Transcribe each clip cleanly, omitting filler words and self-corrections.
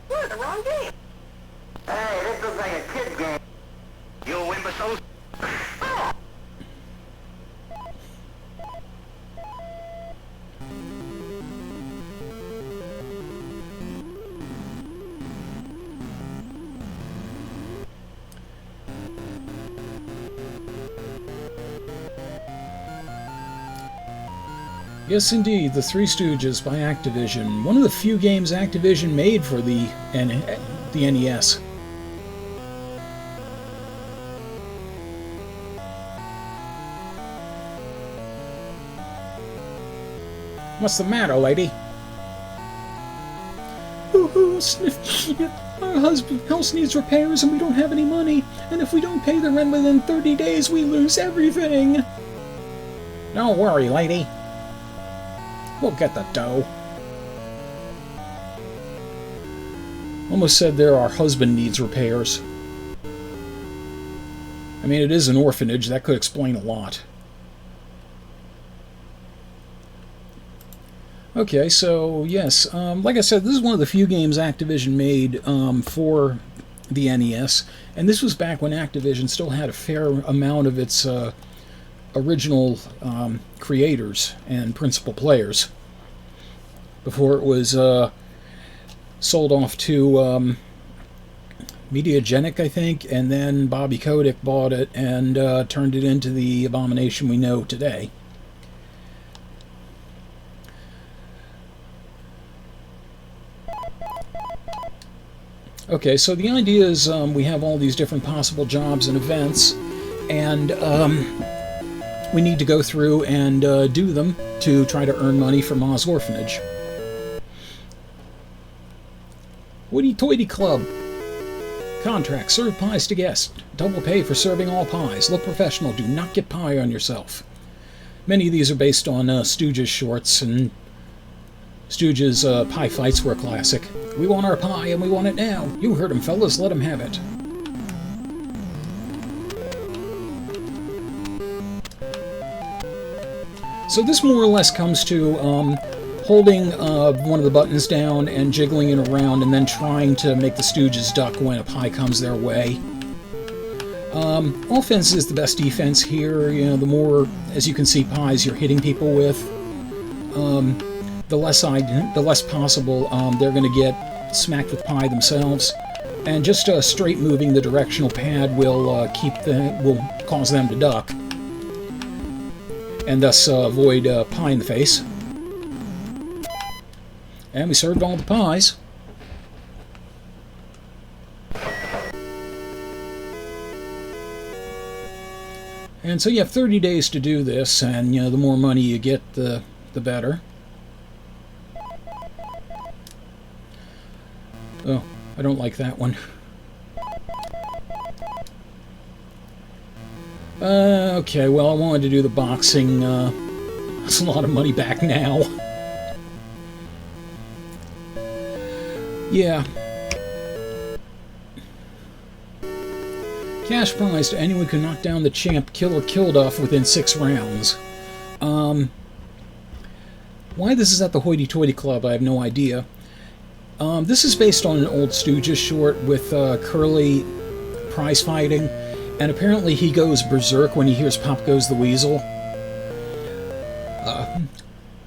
We're in the wrong game. Hey, this looks like a kid's game. You imbeciles. Yes, indeed, The Three Stooges by Activision. One of the few games Activision made for the NES. What's the matter, lady? Oh, Sniff. Our husband's house needs repairs and we don't have any money. And if we don't pay the rent within 30 days, we lose everything. Don't worry, lady. We'll get the dough. Almost said there our husband needs repairs. I mean, it is an orphanage. That could explain a lot. Okay, so yes, like I said, this is one of the few games Activision made for the NES, and this was back when Activision still had a fair amount of its original creators and principal players before it was sold off to Mediagenic, I think, and then Bobby Kotick bought it and turned it into the abomination we know today. Okay, so the idea is we have all these different possible jobs and events, and we need to go through and do them to try to earn money for Ma's orphanage. Hoity-toity club. Contract. Serve pies to guests. Double pay for serving all pies. Look professional. Do not get pie on yourself. Many of these are based on Stooges shorts, and Stooges pie fights were a classic. We want our pie, and we want it now. You heard him, fellas. Let him have it. So this more or less comes to holding one of the buttons down and jiggling it around and then trying to make the Stooges duck when a pie comes their way. Offense is the best defense here. You know, the more, as you can see, pies you're hitting people with, the less possible they're going to get smacked with pie themselves. And just straight moving the directional pad will cause them to duck, and thus avoid pie in the face. And we served all the pies. And so you have 30 days to do this, and you know, the more money you get, the better. Oh, I don't like that one. Okay, well, I wanted to do the boxing. That's a lot of money back now. Yeah. Cash prize to anyone who can knock down the champ Killer Kilduff within 6 rounds. Why this is at the Hoity Toity Club, I have no idea. This is based on an old Stooges short with Curly prize fighting, and apparently he goes berserk when he hears Pop Goes the Weasel.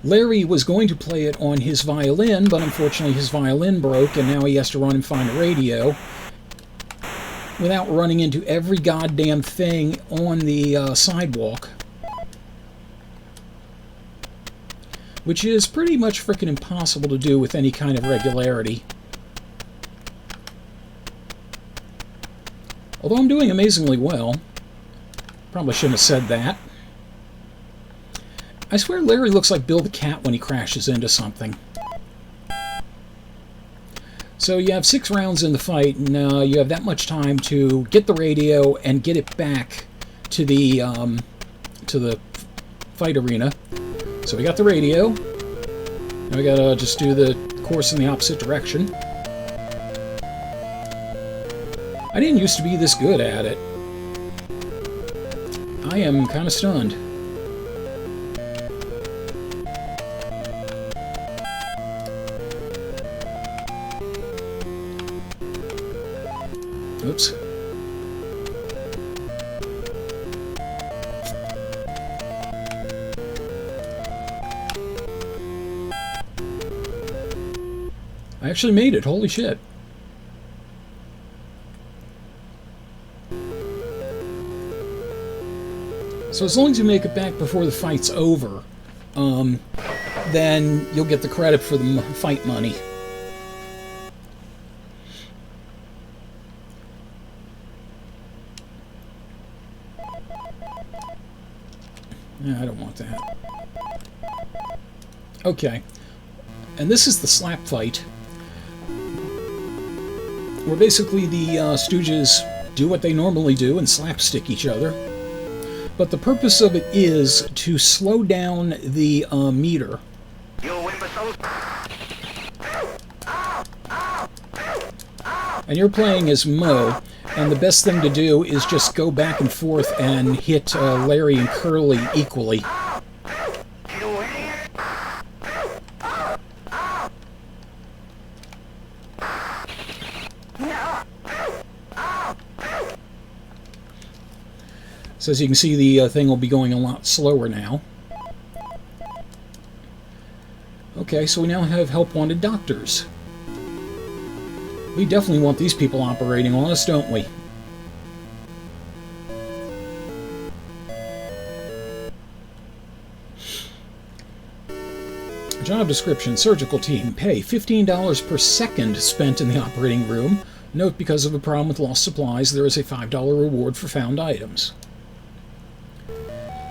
Larry was going to play it on his violin, but unfortunately his violin broke, and now he has to run and find a radio without running into every goddamn thing on the sidewalk. Which is pretty much frickin' impossible to do with any kind of regularity. Although I'm doing amazingly well. Probably shouldn't have said that. I swear Larry looks like Bill the Cat when he crashes into something. So you have 6 rounds in the fight, and you have that much time to get the radio and get it back to the fight arena. So we got the radio. Now we gotta just do the course in the opposite direction. I didn't used to be this good at it. I am kind of stunned. Oops. I actually made it, holy shit. So as long as you make it back before the fight's over, then you'll get the credit for the fight money. No, I don't want that. Okay. And this is the slap fight, where basically the Stooges do what they normally do and slapstick each other. But the purpose of it is to slow down the meter. And you're playing as Mo, and the best thing to do is just go back and forth and hit Larry and Curly equally. So as you can see, the thing will be going a lot slower now. Okay, so we now have help-wanted doctors. We definitely want these people operating on us, don't we? Job description, surgical team, pay $15 per second spent in the operating room. Note, because of a problem with lost supplies, there is a $5 reward for found items.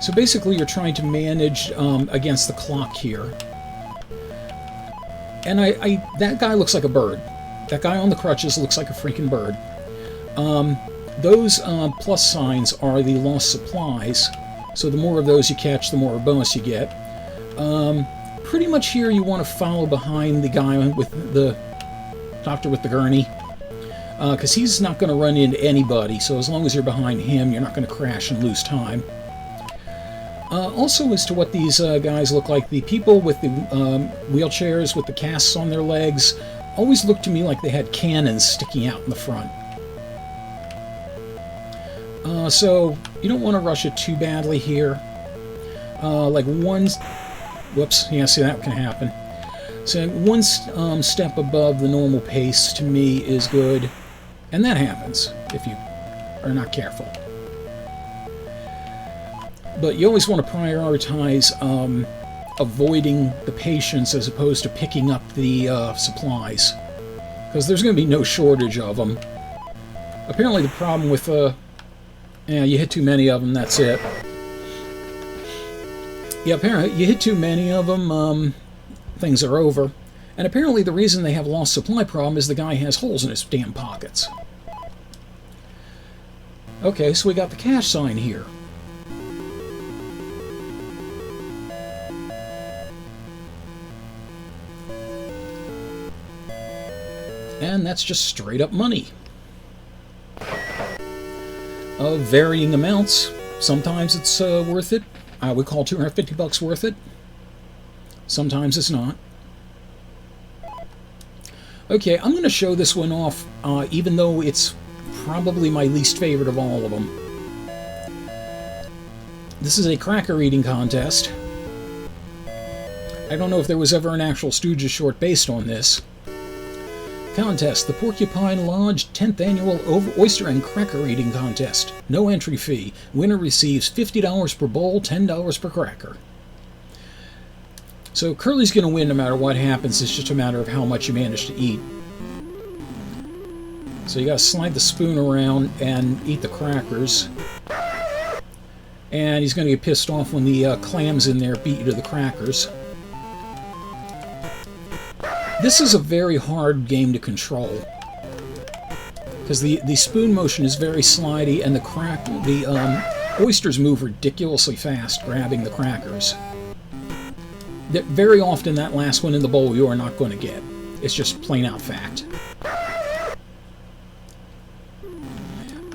So basically you're trying to manage against the clock here. And that guy looks like a bird. That guy on the crutches looks like a freaking bird. Those plus signs are the lost supplies. So the more of those you catch, the more bonus you get. Pretty much here you want to follow behind the guy with the doctor with the gurney. Because he's not going to run into anybody. So as long as you're behind him, you're not going to crash and lose time. Also as to what these guys look like, the people with the wheelchairs with the casts on their legs always looked to me like they had cannons sticking out in the front. So you don't want to rush it too badly here. Like one... Whoops, yeah, see, that can happen. So one step above the normal pace to me is good. And that happens if you are not careful. But you always want to prioritize avoiding the patients as opposed to picking up the supplies. Because there's going to be no shortage of them. Apparently the problem with... yeah, you hit too many of them, that's it. Yeah, apparently you hit too many of them, things are over. And apparently the reason they have a lost supply problem is the guy has holes in his damn pockets. Okay, so we got the cash sign here. And that's just straight up money. Of varying amounts. Sometimes it's worth it. I would call $250 worth it. Sometimes it's not. Okay, I'm going to show this one off, even though it's probably my least favorite of all of them. This is a cracker eating contest. I don't know if there was ever an actual Stooges short based on this. Contest, the Porcupine Lodge 10th Annual Oyster and Cracker Eating Contest. No entry fee. Winner receives $50 per bowl, $10 per cracker. So Curly's going to win no matter what happens. It's just a matter of how much you manage to eat. So you got to slide the spoon around and eat the crackers. And he's going to get pissed off when the clams in there beat you to the crackers. This is a very hard game to control, because the spoon motion is very slidey, and the oysters move ridiculously fast, grabbing the crackers. Very often, that last one in the bowl you are not going to get. It's just plain out fact.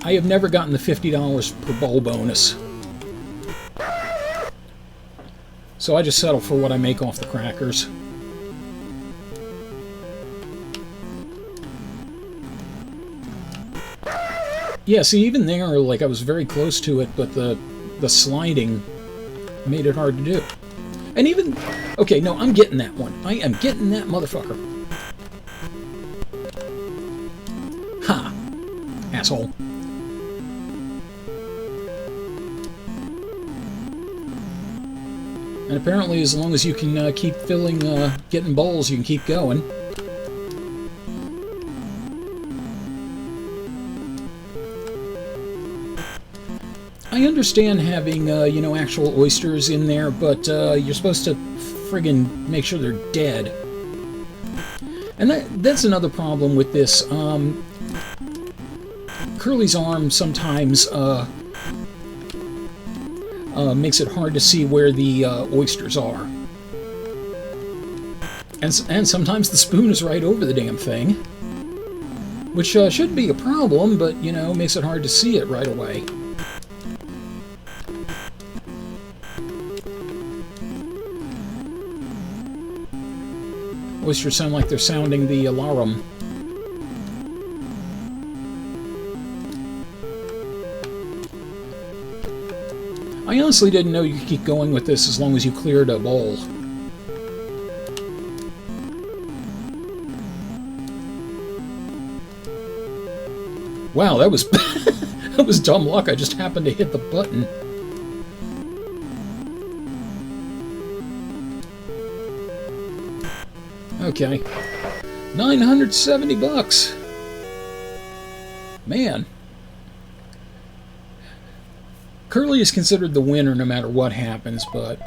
I have never gotten the $50 per bowl bonus. So I just settle for what I make off the crackers. Yeah, see, even there, like, I was very close to it, but the sliding made it hard to do. And even... Okay, no, I'm getting that one. I am getting that motherfucker. Ha! Asshole. And apparently, as long as you can keep filling, getting bowls, you can keep going. I understand having, you know, actual oysters in there, but you're supposed to friggin' make sure they're dead. And that's another problem with this. Curly's arm sometimes makes it hard to see where the oysters are. And sometimes the spoon is right over the damn thing. Which shouldn't be a problem, but, you know, makes it hard to see it right away. Oysters sound like they're sounding the alarum. I honestly didn't know you could keep going with this as long as you cleared a bowl. Wow, that was that was dumb luck. I just happened to hit the button. Okay. 970 bucks. Man. Curly is considered the winner no matter what happens, but...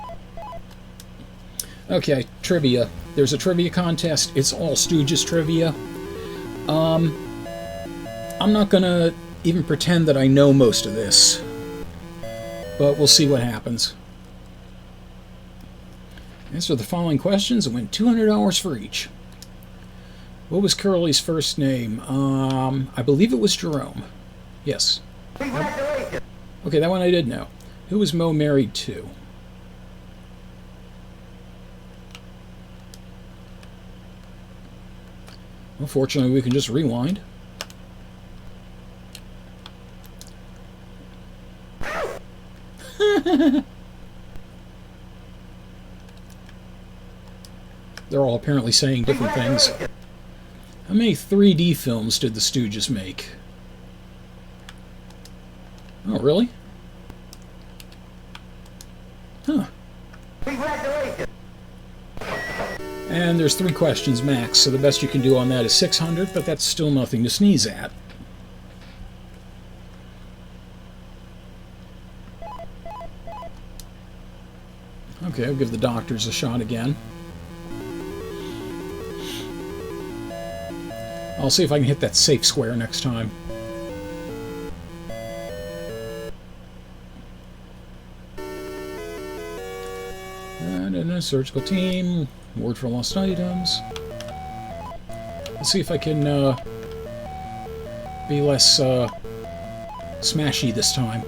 Okay, trivia. There's a trivia contest. It's all Stooges trivia. I'm not gonna even pretend that I know most of this. But we'll see what happens. Answer the following questions and win $200 for each. What was Curly's first name? I believe it was Jerome. Yes. Congratulations. Okay, that one I did know. Who was Mo married to? Unfortunately, we can just rewind. They're all apparently saying different things. How many 3D films did the Stooges make? Oh, really? Huh. Congratulations. And there's 3 questions max, so the best you can do on that is 600, but that's still nothing to sneeze at. Okay, I'll give the doctors a shot again. I'll see if I can hit that safe square next time. And in a surgical team, ward for lost items. Let's see if I can be less smashy this time.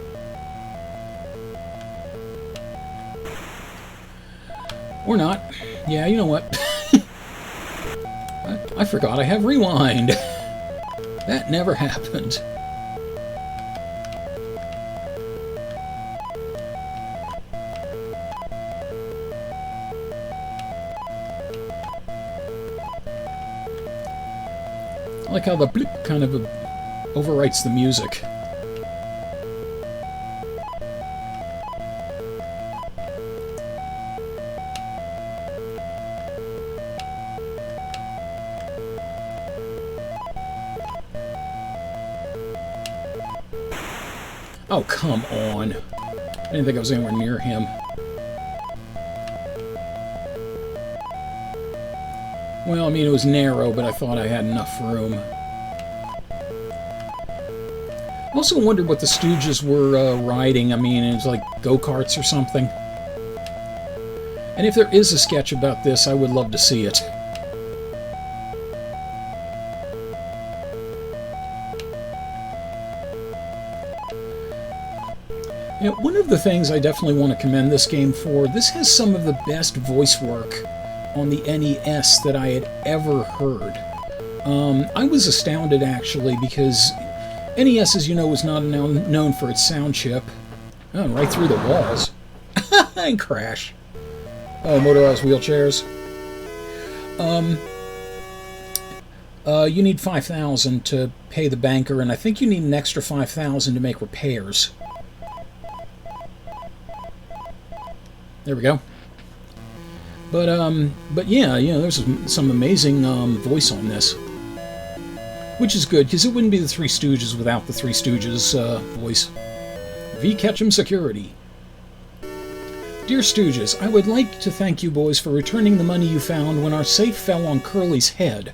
Or not. Yeah, you know what? I forgot I have rewind. That never happened. I like how the bloop kind of overwrites the music. Oh, come on. I didn't think I was anywhere near him. Well, I mean, it was narrow, but I thought I had enough room. I also wondered what the Stooges were riding. I mean, it was like go-karts or something. And if there is a sketch about this, I would love to see it. Yeah, one of the things I definitely want to commend this game for, this has some of the best voice work on the NES that I had ever heard. I was astounded, actually, because NES, as you know, was not known for its sound chip. Oh, right through the walls. And crash. Oh, motorized wheelchairs. You need 5,000 to pay the banker, and I think you need an extra 5,000 to make repairs. There we go. But yeah, there's some amazing voice on this, which is good because it wouldn't be the Three Stooges without the Three Stooges voice. V. Ketchum Security. Dear Stooges, I would like to thank you boys for returning the money you found when our safe fell on Curly's head.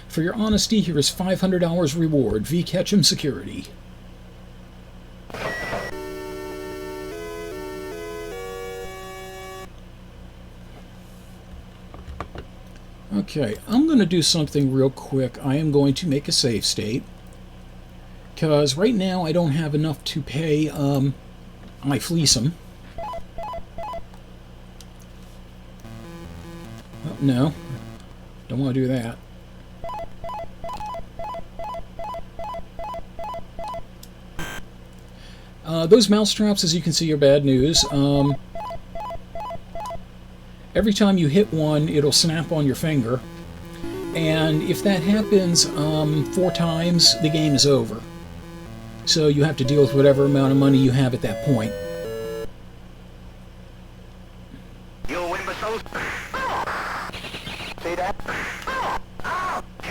For your honesty, here is $500 reward. V. Ketchum Security. Okay, I'm going to do something real quick. I am going to make a save state, because right now I don't have enough to pay my fleecem. Oh, no, don't want to do that. Those mousetraps, as you can see, are bad news. Every time you hit one, it'll snap on your finger. And if that happens 4 times, the game is over. So you have to deal with whatever amount of money you have at that point. You win, but so... See that?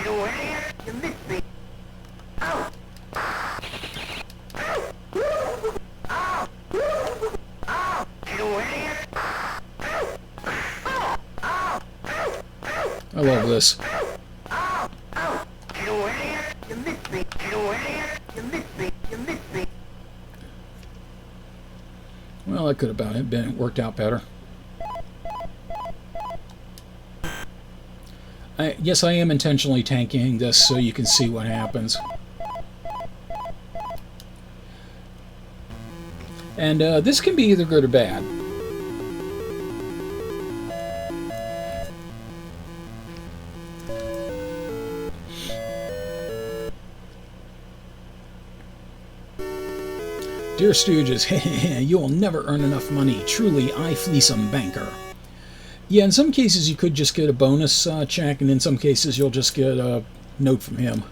You idiot! You missed me! Ow! You idiot! I love this. You idiot! You missed me! You idiot! You missed me! You missed me! Well, that could have worked out better. Yes, I am intentionally tanking this so you can see what happens. And this can be either good or bad. Dear Stooges, you will never earn enough money. Truly, I fleecem banker. Yeah, in some cases you could just get a bonus check, and in some cases you'll just get a note from him.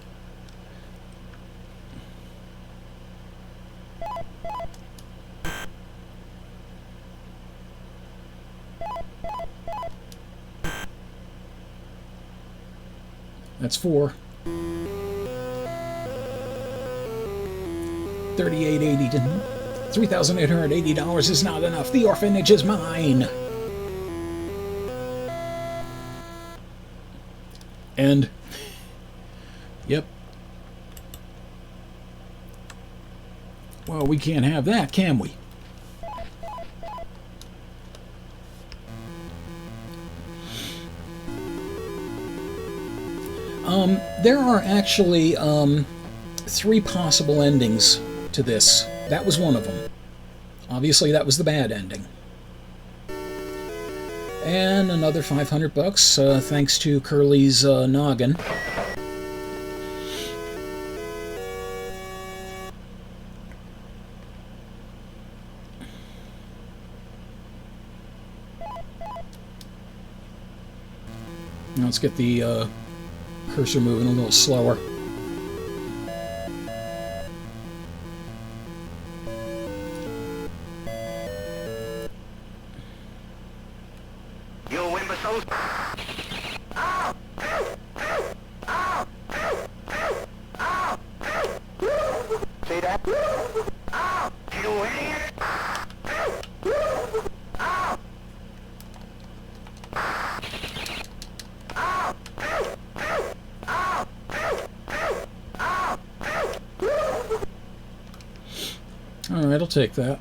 That's 4. $38.80 to $3,880 is not enough. The orphanage is mine. And yep. Well, we can't have that, can we? There are actually 3 possible endings to this. That was one of them. Obviously, that was the bad ending. And another $500 thanks to Curly's noggin. Now let's get the cursor moving a little slower. Alright, I'll take that.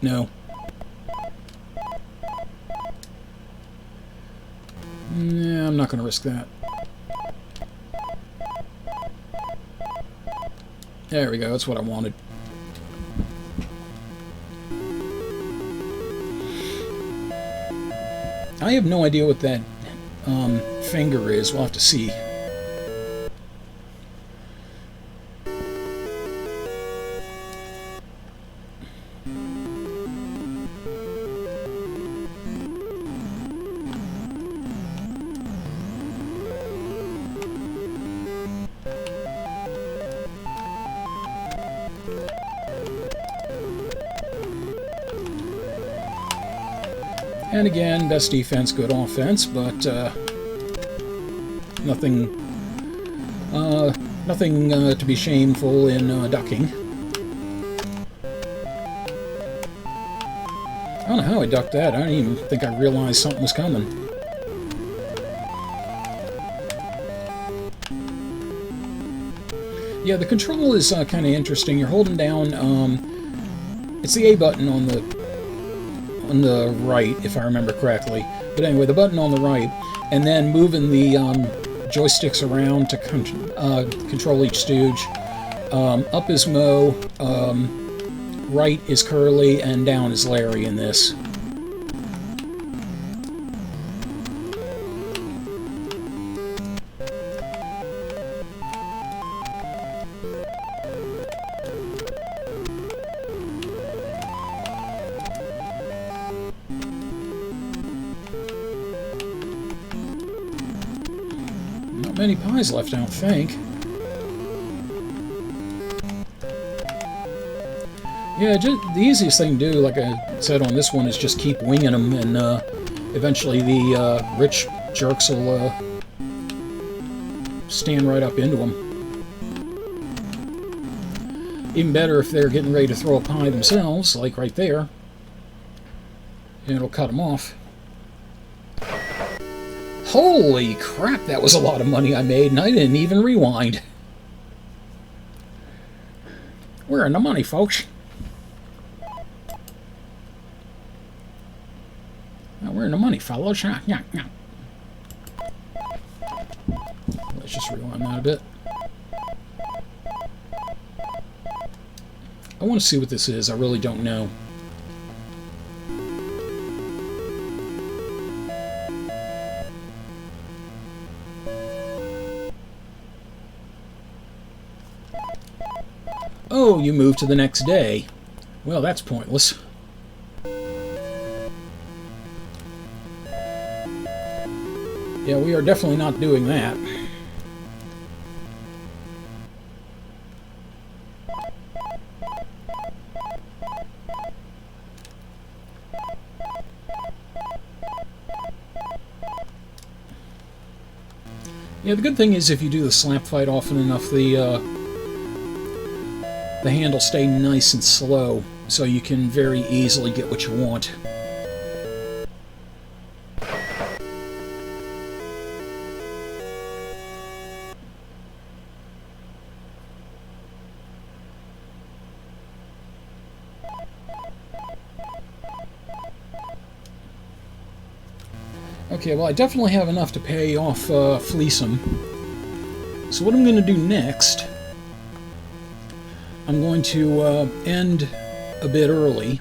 No. Yeah, I'm not going to risk that. There we go, that's what I wanted. I have no idea what that finger is. We'll have to see. And again, best defense, good offense, but nothing to be shameful in ducking. I don't know how I ducked that. I don't even think I realized something was coming. Yeah, the control is kind of interesting. You're holding down, it's the A button on the right, if I remember correctly. But anyway, the button on the right, and then moving the joysticks around to control each Stooge. Up is Mo, right is Curly, and down is Larry in this. Many pies left, I don't think. Yeah, the easiest thing to do, like I said on this one, is just keep winging them, and eventually the rich jerks will stand right up into them. Even better if they're getting ready to throw a pie themselves, like right there. And it'll cut them off. Holy crap, that was a lot of money I made, and I didn't even rewind. We're in the money, folks. We're in the money, fellas. Yeah, yeah. Let's just rewind that a bit. I want to see what this is. I really don't know. Oh, you moved to the next day. Well, that's pointless. Yeah, we are definitely not doing that. Yeah, the good thing is if you do the slap fight often enough, the handles stay nice and slow, so you can very easily get what you want. Okay, well, I definitely have enough to pay off Fleecem. So what I'm going to do next, I'm going to end a bit early.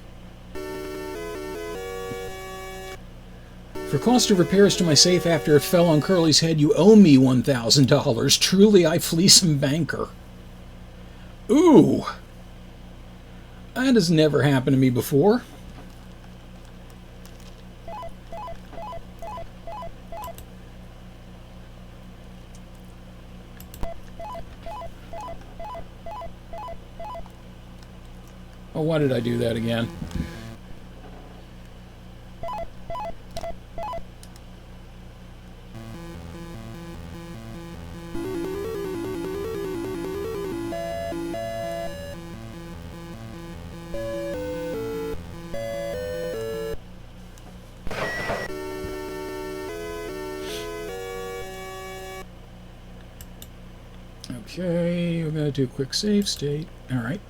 For cost of repairs to my safe after it fell on Curly's head, you owe me $1,000. Truly, I Fleecem banker. Ooh! That has never happened to me before. Oh, why did I do that again? Okay, we're going to do a quick save state. All right.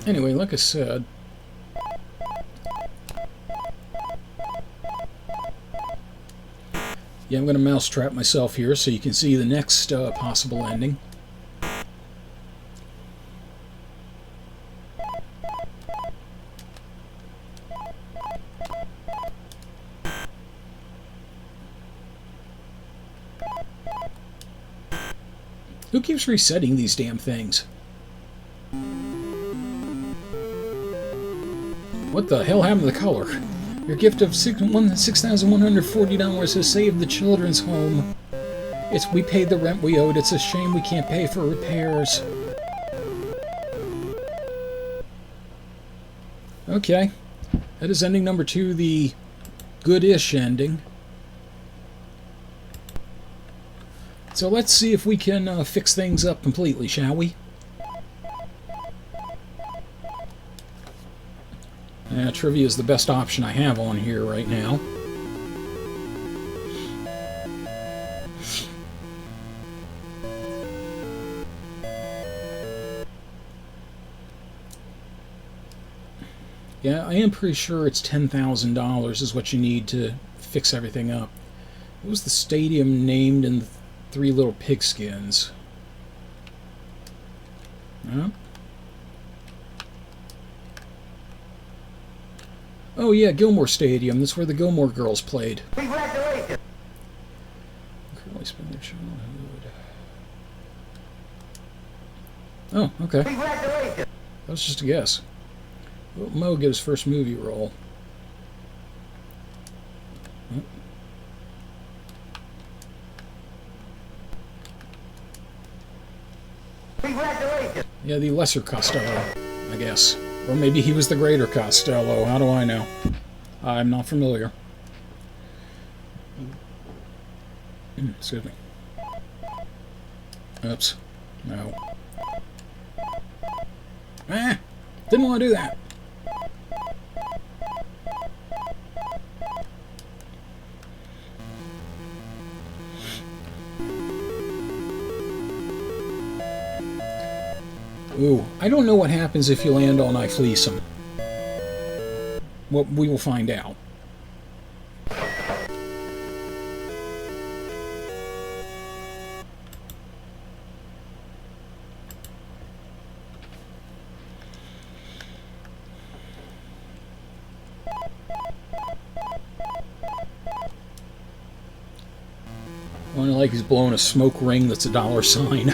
Anyway, like I said, Yeah, I'm going to mousetrap myself here so you can see the next possible ending. Who keeps resetting these damn things? What the hell happened to the color? Your gift of $6,140 has saved the children's home. We paid the rent we owed. It's a shame we can't pay for repairs. Okay. That is ending number 2, the good-ish ending. So let's see if we can fix things up completely, shall we? Trivia is the best option I have on here right now. Yeah, I am pretty sure it's $10,000 is what you need to fix everything up. What was the stadium named in the 3 little pigskins? No? Oh yeah, Gilmore Stadium. That's where the Gilmore Girls played. Congratulations! Curly spent their childhood. Oh, okay. Congratulations! That was just a guess. Will Mo get his first movie role? Oh. Congratulations! Yeah, the lesser Costello, I guess. Or maybe he was the greater Costello. How do I know? I'm not familiar. Excuse me. Oops. No. Ah! Didn't want to do that. Ooh, I don't know what happens if you land on I fleece him. Well, we will find out. Only like he's blowing a smoke ring that's a $sign.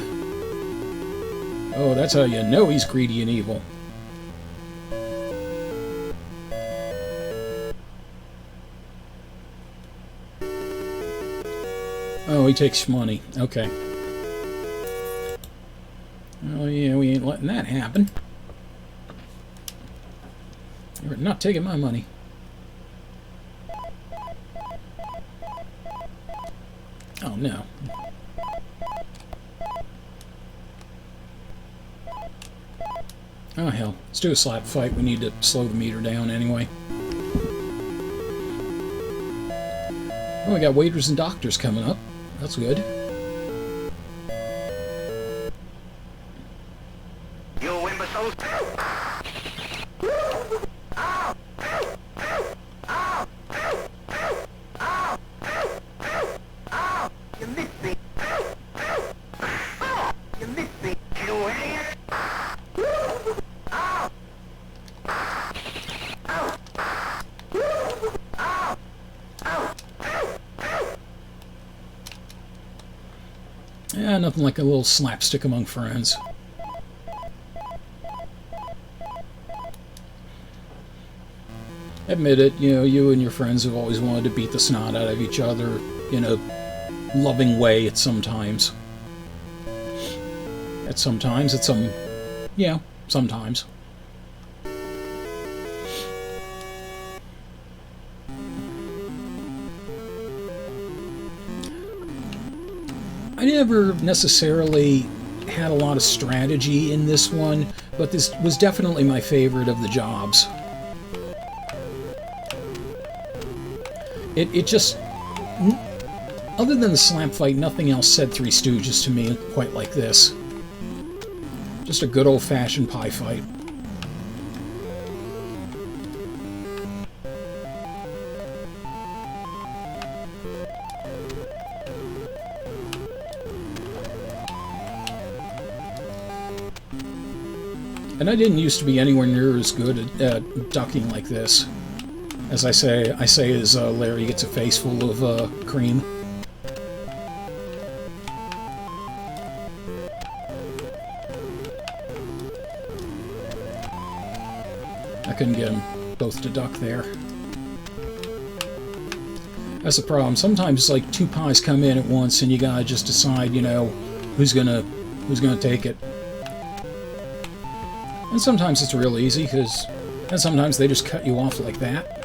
Oh, that's how you know he's greedy and evil. Oh, he takes money. Okay. Oh, yeah, we ain't letting that happen. You're not taking my money. Oh, no. Oh, hell. Let's do a slap fight. We need to slow the meter down anyway. Oh, we got waiters and doctors coming up. That's good. You imbeciles! You missed me! You missed me, you idiot! Yeah, nothing like a little slapstick among friends. Admit it, you know, you and your friends have always wanted to beat the snot out of each other in a loving way at some times. Yeah, sometimes. I never necessarily had a lot of strategy in this one, but this was definitely my favorite of the jobs. It just... Other than the slap fight, nothing else said Three Stooges to me quite like this. Just a good old-fashioned pie fight. And I didn't used to be anywhere near as good at ducking like this. As I say as Larry gets a face full of cream. I couldn't get them both to duck there. That's the problem. Sometimes like two pies come in at once, and you gotta just decide, you know, who's gonna take it. And sometimes it's real easy, and sometimes they just cut you off like that.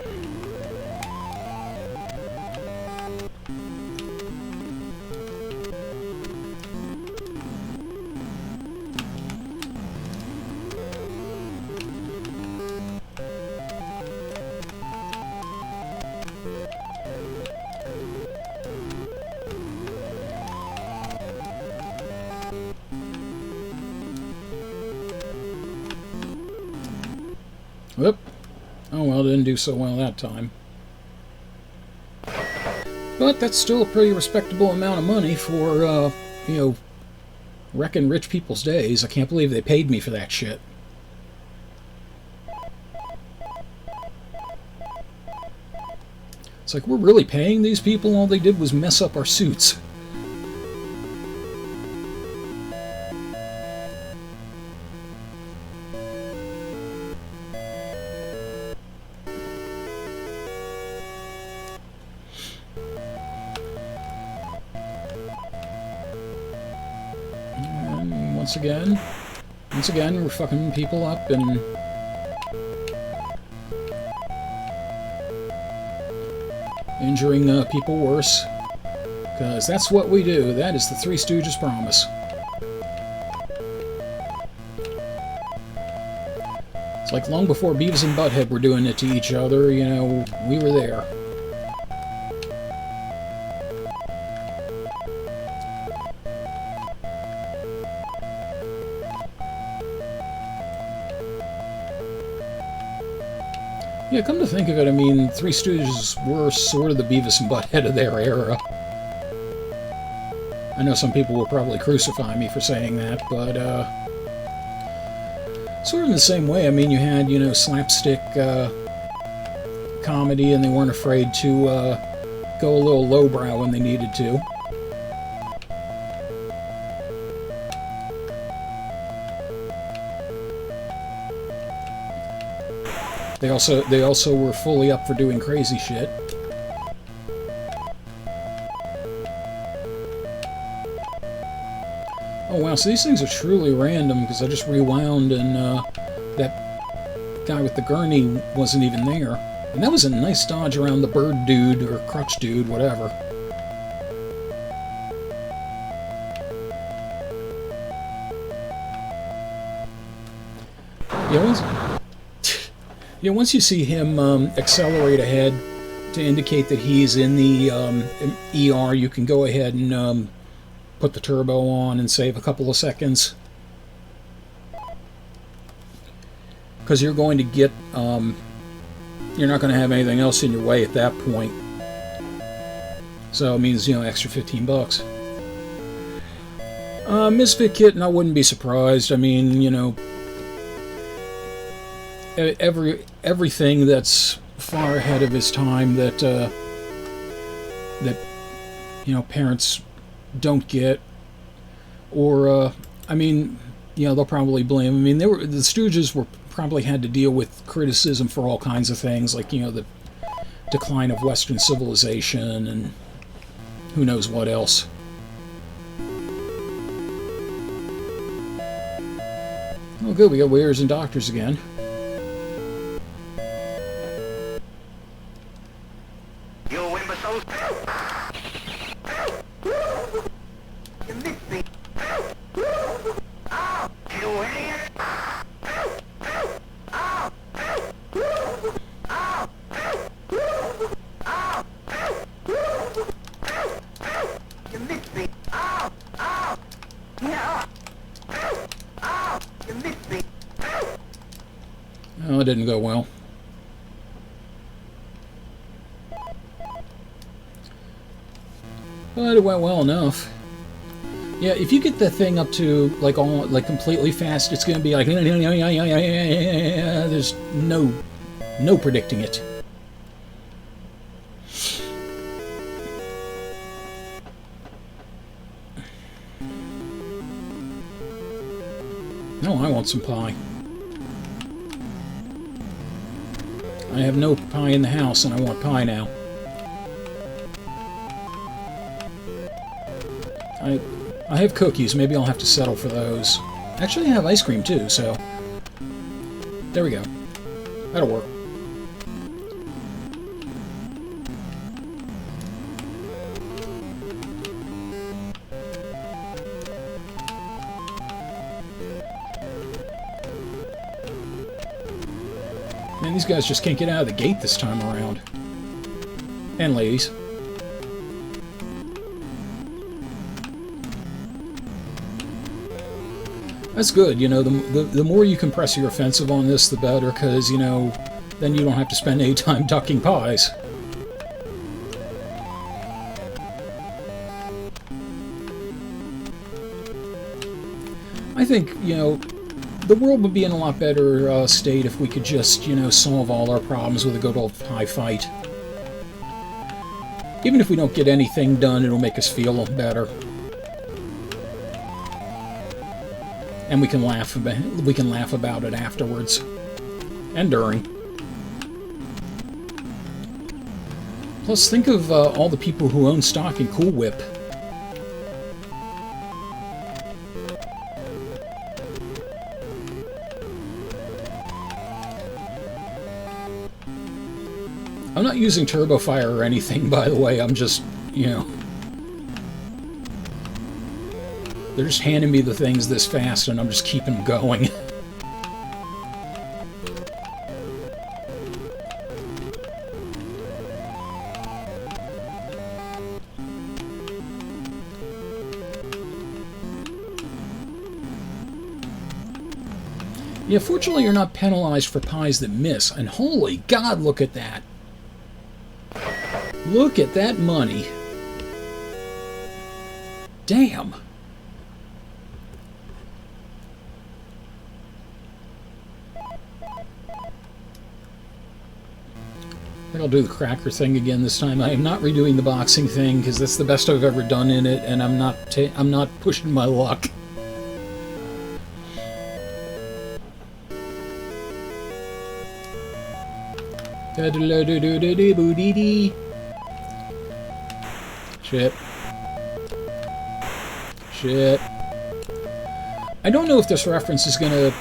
Whoop. Oh well, didn't do so well that time. But that's still a pretty respectable amount of money for, you know, wrecking rich people's days. I can't believe they paid me for that shit. It's like, we're really paying these people? All they did was mess up our suits. Once again, we're fucking people up and injuring people worse. Because that's what we do. That is the Three Stooges promise. It's like long before Beavis and Butthead were doing it to each other, you know, we were there. Yeah, come to think of it, I mean, Three Stooges were sort of the Beavis and Butthead of their era. I know some people will probably crucify me for saying that, but, sort of in the same way. I mean, you had, you know, slapstick, comedy, and they weren't afraid to, go a little lowbrow when they needed to. They also were fully up for doing crazy shit. Oh wow, so these things are truly random because I just rewound and that guy with the gurney wasn't even there. And that was a nice dodge around the bird dude or crutch dude, whatever. Yeah, once you see him accelerate ahead to indicate that he's in the ER, you can go ahead and put the turbo on and save a couple of seconds. Because you're going to get, you're not going to have anything else in your way at that point. So it means, you know, extra 15 bucks. Misfit Kitten, I wouldn't be surprised. I mean, you know, everything that's far ahead of his time that that you know parents don't get, or I mean, you know, they'll probably blame. I mean, the Stooges were probably had to deal with criticism for all kinds of things, like, you know, the decline of Western civilization and who knows what else. Oh, good, we got waiters and doctors again. Oh, it didn't go well. But it went well enough. Yeah, if you get the thing up to like all like completely fast, it's gonna be like there's no predicting it. No, I want some pie. I have no pie in the house, and I want pie now. I have cookies. Maybe I'll have to settle for those. Actually, I have ice cream too, so there we go. That'll work. Man, these guys just can't get out of the gate this time around. And ladies. That's good, you know, the more you compress your offensive on this, the better, because, you know, then you don't have to spend any time ducking pies. I think, you know, the world would be in a lot better state if we could just, you know, solve all our problems with a good old pie fight. Even if we don't get anything done, it'll make us feel better. And we can laugh about it afterwards and during. Plus, think of all the people who own stock in Cool Whip. I'm not using Turbo Fire or anything, by the way. I'm just, you know... They're just handing me the things this fast, and I'm just keeping them going. Yeah, fortunately you're not penalized for pies that miss, and holy God, look at that. Look at that money. Damn. I think I'll do the cracker thing again this time. I am not redoing the boxing thing because that's the best I've ever done in it, and I'm not pushing my luck. Shit. Shit. I don't know if this reference is gonna,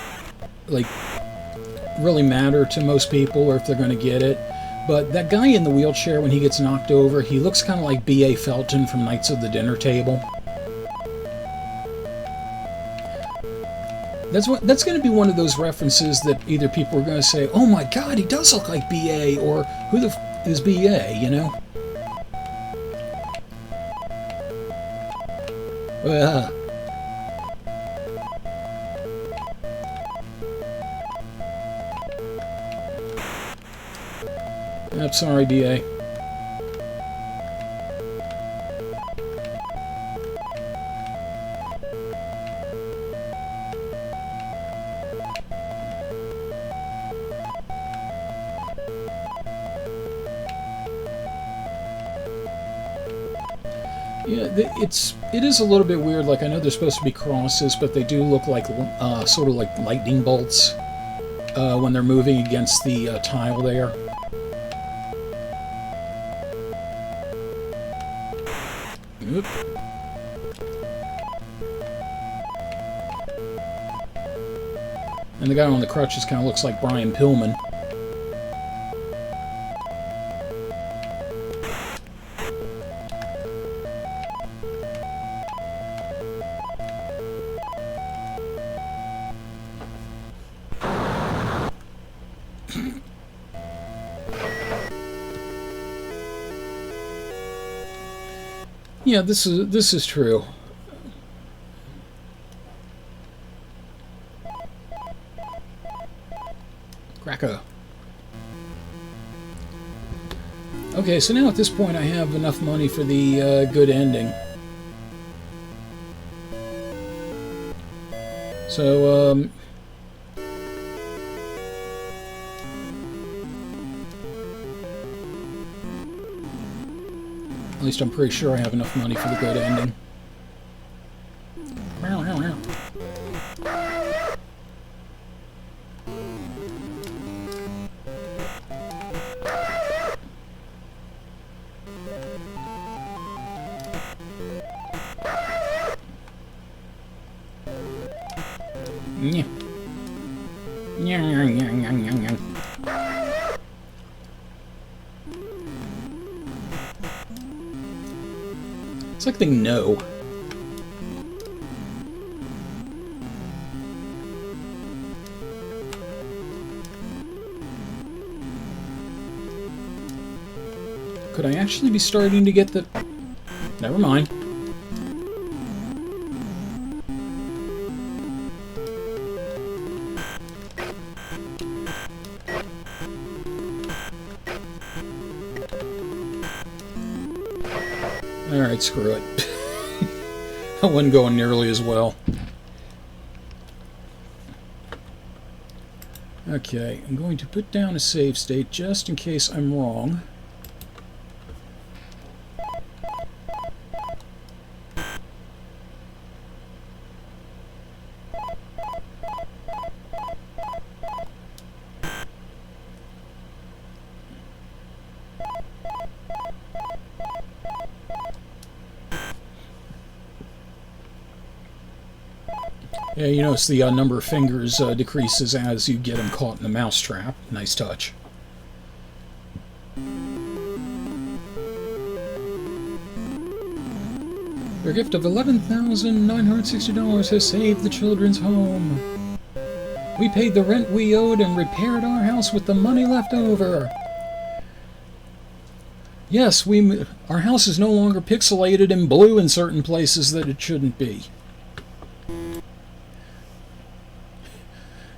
like, really matter to most people or if they're gonna get it. But that guy in the wheelchair, when he gets knocked over, he looks kind of like B.A. Felton from Knights of the Dinner Table. That's going to be one of those references that either people are going to say, "Oh my God, he does look like B.A.," or "Who the f is B.A.?" You know? I'm sorry, B.A. Yeah, it is a little bit weird. Like, I know they're supposed to be crosses, but they do look like sort of like lightning bolts when they're moving against the tile there. Oop. And the guy on the crutches kind of looks like Brian Pillman. Yeah, this is true. Cracker. Okay, so now at this point I have enough money for the good ending. So, at least I'm pretty sure I have enough money for the good ending. Yeah. It's like they know. Could I actually be starting to get the... Never mind. Alright, screw it. That wasn't going nearly as well. Okay, I'm going to put down a save state just in case I'm wrong. Yeah, you notice the number of fingers decreases as you get them caught in the mousetrap. Nice touch. Their gift of $11,960 has saved the children's home. We paid the rent we owed and repaired our house with the money left over. Yes, our house is no longer pixelated and blue in certain places that it shouldn't be.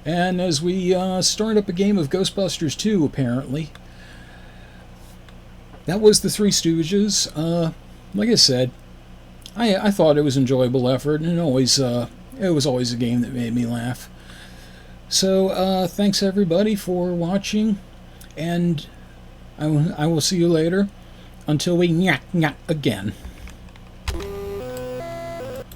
And as we start up a game of Ghostbusters 2, apparently. That was the Three Stooges. Like I said, I thought it was an enjoyable effort, and it was always a game that made me laugh. So, thanks everybody for watching, and I will see you later, until we nyak nyak again.